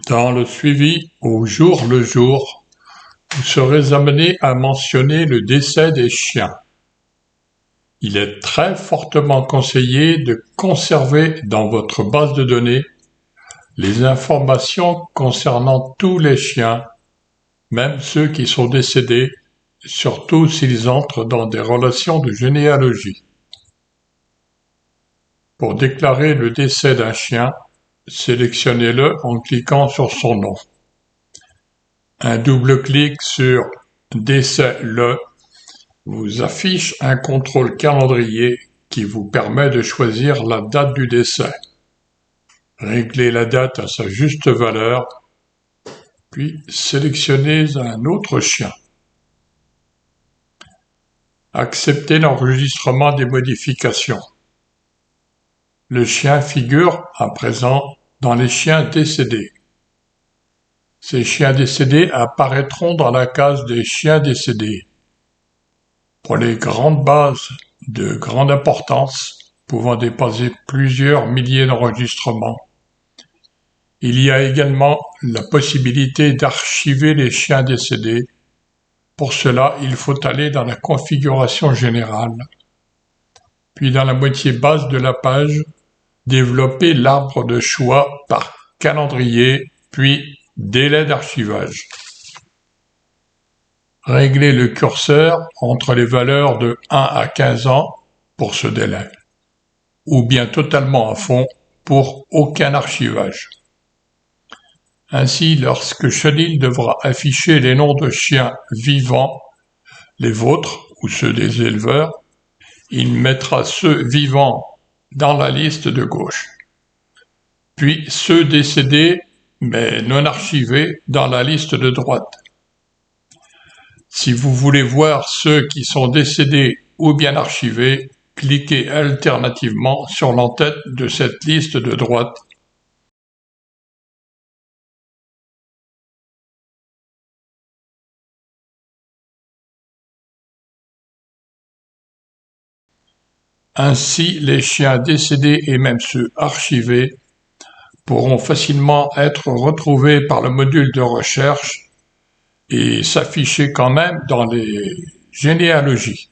Dans le suivi au jour le jour, vous serez amené à mentionner le décès des chiens. Il est très fortement conseillé de conserver dans votre base de données les informations concernant tous les chiens, même ceux qui sont décédés, surtout s'ils entrent dans des relations de généalogie. Pour déclarer le décès d'un chien, sélectionnez-le en cliquant sur son nom. Un double clic sur « Décès le » vous affiche un contrôle calendrier qui vous permet de choisir la date du décès. Réglez la date à sa juste valeur, puis sélectionnez un autre chien. Acceptez l'enregistrement des modifications. Le chien figure à présent dans les chiens décédés. Ces chiens décédés apparaîtront dans la case des chiens décédés. Pour les grandes bases de grande importance, pouvant dépasser plusieurs milliers d'enregistrements, il y a également la possibilité d'archiver les chiens décédés. Pour cela, il faut aller dans la configuration générale, puis dans la moitié basse de la page, développer l'arbre de choix par calendrier, puis délai d'archivage. Réglez le curseur entre les valeurs de 1 à 15 ans pour ce délai, ou bien totalement à fond pour aucun archivage. Ainsi, lorsque Chenil devra afficher les noms de chiens vivants, les vôtres ou ceux des éleveurs, il mettra ceux vivants dans la liste de gauche, puis ceux décédés mais non archivés dans la liste de droite. Si vous voulez voir ceux qui sont décédés ou bien archivés, cliquez alternativement sur l'entête de cette liste de droite. Ainsi, les chiens décédés et même ceux archivés pourront facilement être retrouvés par le module de recherche et s'afficher quand même dans les généalogies.